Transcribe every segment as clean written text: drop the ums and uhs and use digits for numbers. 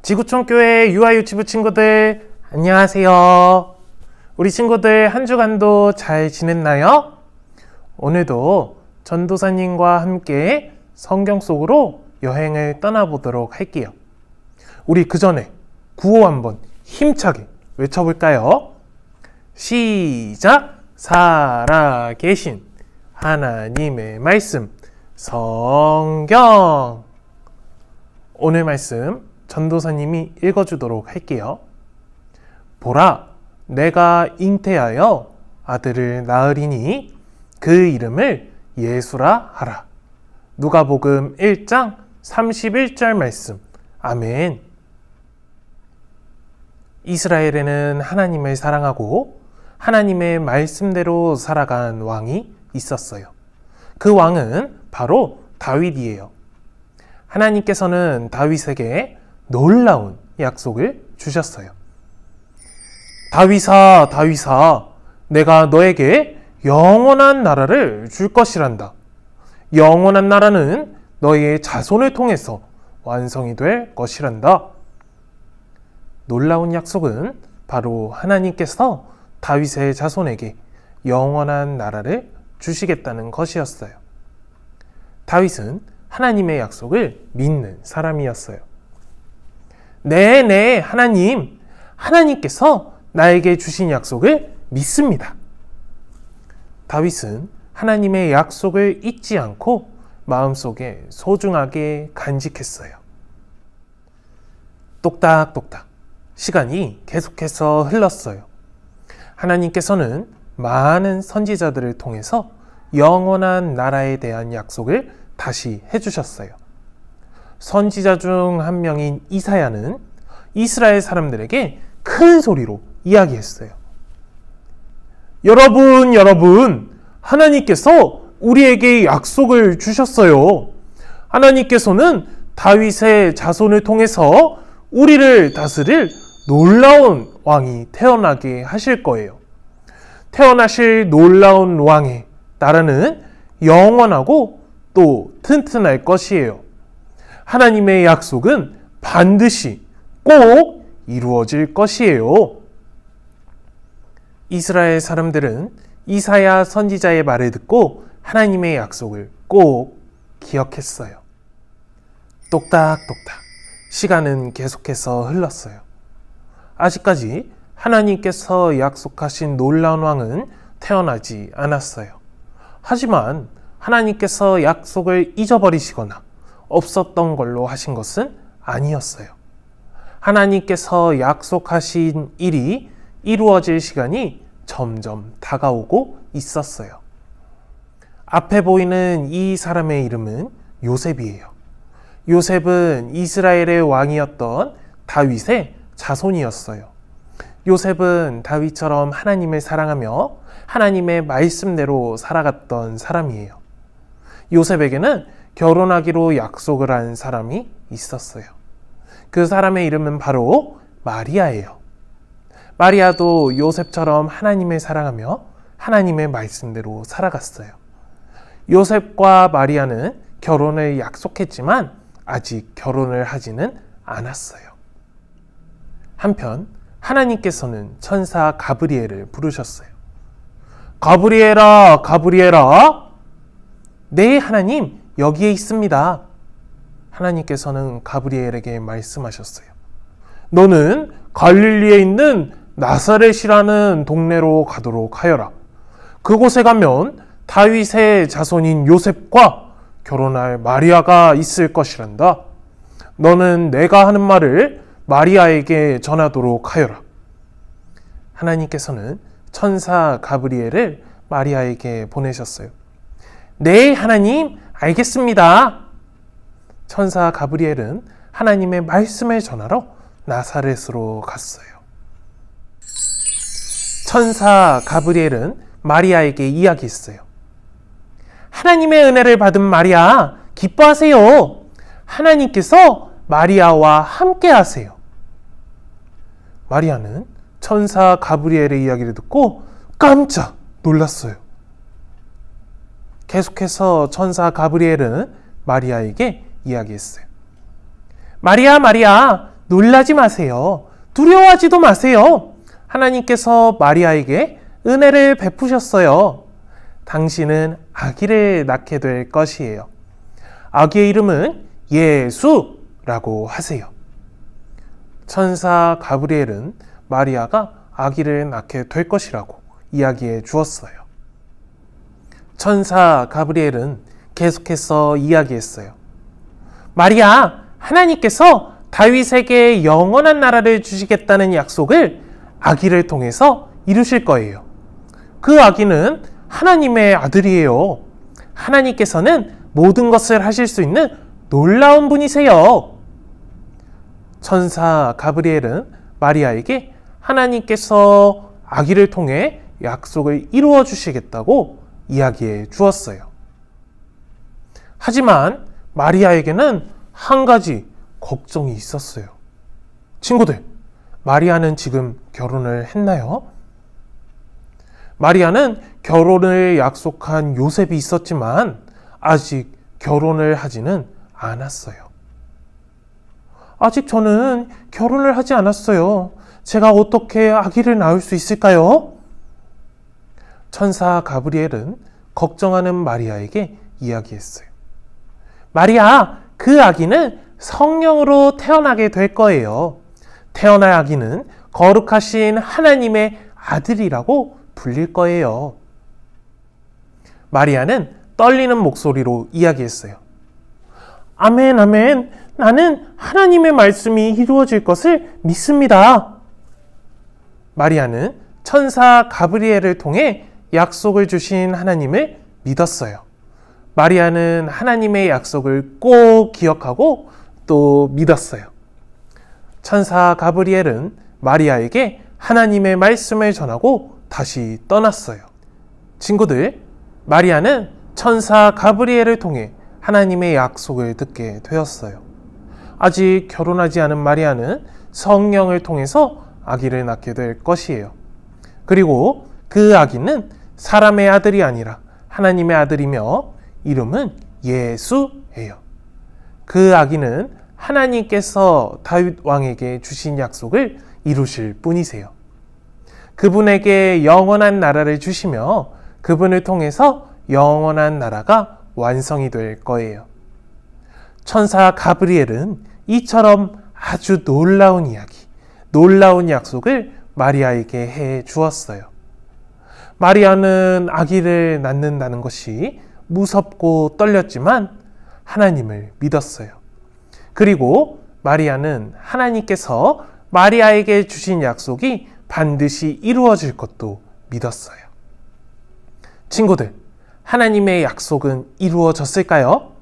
지구촌교회 유아유치부 친구들 안녕하세요. 우리 친구들 한 주간도 잘 지냈나요? 오늘도 전도사님과 함께 성경 속으로 여행을 떠나보도록 할게요. 우리 그 전에 구호 한번 힘차게 외쳐볼까요? 시작! 살아계신 하나님의 말씀 성경. 오늘 말씀 전도사님이 읽어주도록 할게요. 보라, 내가 잉태하여 아들을 낳으리니 그 이름을 예수라 하라. 누가복음 1장 31절 말씀. 아멘. 이스라엘에는 하나님을 사랑하고 하나님의 말씀대로 살아간 왕이 있었어요. 그 왕은 바로 다윗이에요. 하나님께서는 다윗에게 놀라운 약속을 주셨어요. 다윗아, 다윗아, 내가 너에게 영원한 나라를 줄 것이란다. 영원한 나라는 너의 자손을 통해서 완성이 될 것이란다. 놀라운 약속은 바로 하나님께서 다윗의 자손에게 영원한 나라를 주시겠다는 것이었어요. 다윗은 하나님의 약속을 믿는 사람이었어요. 네, 하나님께서 나에게 주신 약속을 믿습니다. 다윗은 하나님의 약속을 잊지 않고 마음속에 소중하게 간직했어요. 똑딱똑딱 시간이 계속해서 흘렀어요. 하나님께서는 많은 선지자들을 통해서 영원한 나라에 대한 약속을 다시 해주셨어요. 선지자 중 한 명인 이사야는 이스라엘 사람들에게 큰 소리로 이야기했어요. 여러분, 하나님께서 우리에게 약속을 주셨어요. 하나님께서는 다윗의 자손을 통해서 우리를 다스릴 놀라운 왕이 태어나게 하실 거예요. 태어나실 놀라운 왕의 나라는 영원하고 또 튼튼할 것이에요. 하나님의 약속은 반드시 꼭 이루어질 것이에요. 이스라엘 사람들은 이사야 선지자의 말을 듣고 하나님의 약속을 꼭 기억했어요. 똑딱똑딱 시간은 계속해서 흘렀어요. 아직까지 하나님께서 약속하신 놀라운 왕은 태어나지 않았어요. 하지만 하나님께서 약속을 잊어버리시거나 없었던 걸로 하신 것은 아니었어요. 하나님께서 약속하신 일이 이루어질 시간이 점점 다가오고 있었어요. 앞에 보이는 이 사람의 이름은 요셉이에요. 요셉은 이스라엘의 왕이었던 다윗의 자손이었어요. 요셉은 다윗처럼 하나님을 사랑하며 하나님의 말씀대로 살아갔던 사람이에요. 요셉에게는 결혼하기로 약속을 한 사람이 있었어요. 그 사람의 이름은 바로 마리아예요. 마리아도 요셉처럼 하나님을 사랑하며 하나님의 말씀대로 살아갔어요. 요셉과 마리아는 결혼을 약속했지만 아직 결혼을 하지는 않았어요. 한편 하나님께서는 천사 가브리엘을 부르셨어요. 가브리엘아, 가브리엘아. 네, 하나님, 여기에 있습니다. 하나님께서는 가브리엘에게 말씀하셨어요. 너는 갈릴리에 있는 나사렛이라는 동네로 가도록 하여라. 그곳에 가면 다윗의 자손인 요셉과 결혼할 마리아가 있을 것이란다. 너는 내가 하는 말을 마리아에게 전하도록 하여라. 하나님께서는 천사 가브리엘을 마리아에게 보내셨어요. 네, 하나님, 알겠습니다. 천사 가브리엘은 하나님의 말씀을 전하러 나사렛으로 갔어요. 천사 가브리엘은 마리아에게 이야기했어요. 하나님의 은혜를 받은 마리아, 기뻐하세요. 하나님께서 마리아와 함께 하세요. 마리아는 천사 가브리엘의 이야기를 듣고 깜짝 놀랐어요. 계속해서 천사 가브리엘은 마리아에게 이야기했어요. 마리아, 마리아, 놀라지 마세요. 두려워하지도 마세요. 하나님께서 마리아에게 은혜를 베푸셨어요. 당신은 아기를 낳게 될 것이에요. 아기의 이름은 예수라고 하세요. 천사 가브리엘은 마리아가 아기를 낳게 될 것이라고 이야기해 주었어요. 천사 가브리엘은 계속해서 이야기했어요. 마리아, 하나님께서 다윗에게 영원한 나라를 주시겠다는 약속을 아기를 통해서 이루실 거예요. 그 아기는 하나님의 아들이에요. 하나님께서는 모든 것을 하실 수 있는 놀라운 분이세요. 천사 가브리엘은 마리아에게 하나님께서 아기를 통해 약속을 이루어 주시겠다고 이야기해 주었어요. 하지만 마리아에게는 한 가지 걱정이 있었어요. 친구들, 마리아는 지금 결혼을 했나요? 마리아는 결혼을 약속한 요셉이 있었지만 아직 결혼을 하지는 않았어요. 아직 저는 결혼을 하지 않았어요. 제가 어떻게 아기를 낳을 수 있을까요? 천사 가브리엘은 걱정하는 마리아에게 이야기했어요. 마리아, 그 아기는 성령으로 태어나게 될 거예요. 태어날 아기는 거룩하신 하나님의 아들이라고 불릴 거예요. 마리아는 떨리는 목소리로 이야기했어요. 아멘, 아멘. 나는 하나님의 말씀이 이루어질 것을 믿습니다. 마리아는 천사 가브리엘을 통해 약속을 주신 하나님을 믿었어요. 마리아는 하나님의 약속을 꼭 기억하고 또 믿었어요. 천사 가브리엘은 마리아에게 하나님의 말씀을 전하고 다시 떠났어요. 친구들, 마리아는 천사 가브리엘을 통해 하나님의 약속을 듣게 되었어요. 아직 결혼하지 않은 마리아는 성령을 통해서 아기를 낳게 될 것이에요. 그리고 그 아기는 사람의 아들이 아니라 하나님의 아들이며 이름은 예수예요. 그 아기는 하나님께서 다윗 왕에게 주신 약속을 이루실 분이세요. 그분에게 영원한 나라를 주시며 그분을 통해서 영원한 나라가 완성이 될 거예요. 천사 가브리엘은 이처럼 아주 놀라운 이야기, 놀라운 약속을 마리아에게 해 주었어요. 마리아는 아기를 낳는다는 것이 무섭고 떨렸지만 하나님을 믿었어요. 그리고 마리아는 하나님께서 마리아에게 주신 약속이 반드시 이루어질 것도 믿었어요. 친구들, 하나님의 약속은 이루어졌을까요?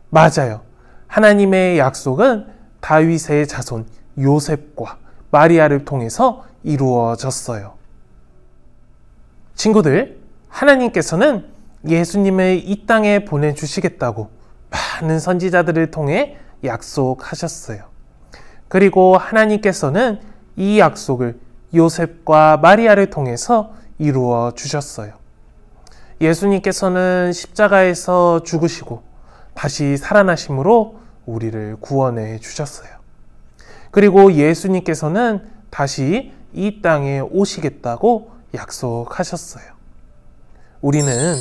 맞아요. 하나님의 약속은 다윗의 자손 요셉과 마리아를 통해서 이루어졌어요. 친구들, 하나님께서는 예수님을 이 땅에 보내주시겠다고 많은 선지자들을 통해 약속하셨어요. 그리고 하나님께서는 이 약속을 요셉과 마리아를 통해서 이루어 주셨어요. 예수님께서는 십자가에서 죽으시고 다시 살아나심으로 우리를 구원해 주셨어요. 그리고 예수님께서는 다시 이 땅에 오시겠다고 약속하셨어요. 우리는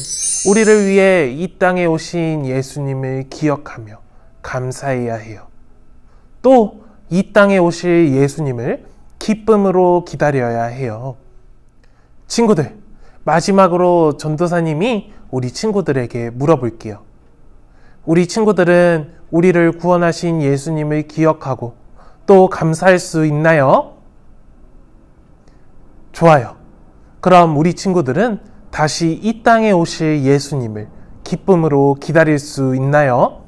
우리를 위해 이 땅에 오신 예수님을 기억하며 감사해야 해요. 또 이 땅에 오실 예수님을 기쁨으로 기다려야 해요. 친구들, 마지막으로 전도사님이 우리 친구들에게 물어볼게요. 우리 친구들은 우리를 구원하신 예수님을 기억하고 또 감사할 수 있나요? 좋아요. 그럼 우리 친구들은 다시 이 땅에 오실 예수님을 기쁨으로 기다릴 수 있나요?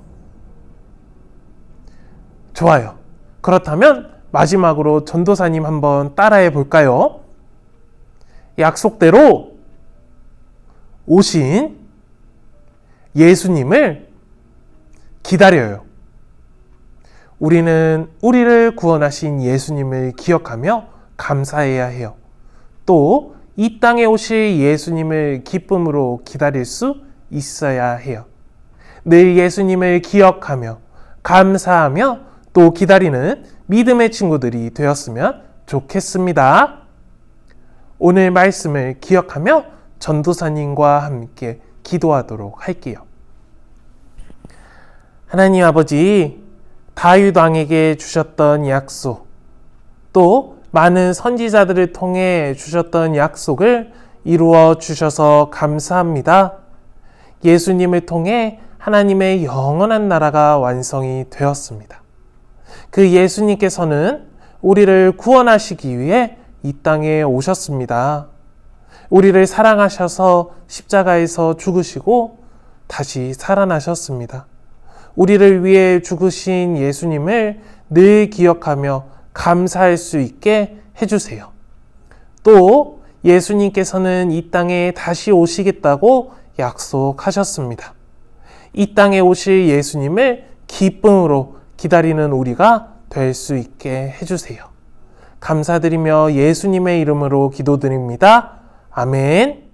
좋아요. 그렇다면 마지막으로 전도사님 한번 따라해 볼까요? 약속대로 오신 예수님을 기다려요. 우리는 우리를 구원하신 예수님을 기억하며 감사해야 해요. 또 이 땅에 오실 예수님을 기쁨으로 기다릴 수 있어야 해요. 늘 예수님을 기억하며 감사하며 또 기다리는 믿음의 친구들이 되었으면 좋겠습니다. 오늘 말씀을 기억하며 전도사님과 함께 기도하도록 할게요. 하나님 아버지, 다윗 왕에게 주셨던 약속, 또 많은 선지자들을 통해 주셨던 약속을 이루어 주셔서 감사합니다. 예수님을 통해 하나님의 영원한 나라가 완성이 되었습니다. 그 예수님께서는 우리를 구원하시기 위해 이 땅에 오셨습니다. 우리를 사랑하셔서 십자가에서 죽으시고 다시 살아나셨습니다. 우리를 위해 죽으신 예수님을 늘 기억하며 감사할 수 있게 해주세요. 또 예수님께서는 이 땅에 다시 오시겠다고 약속하셨습니다. 이 땅에 오실 예수님을 기쁨으로 기다리는 우리가 될 수 있게 해주세요. 감사드리며 예수님의 이름으로 기도드립니다. 아멘.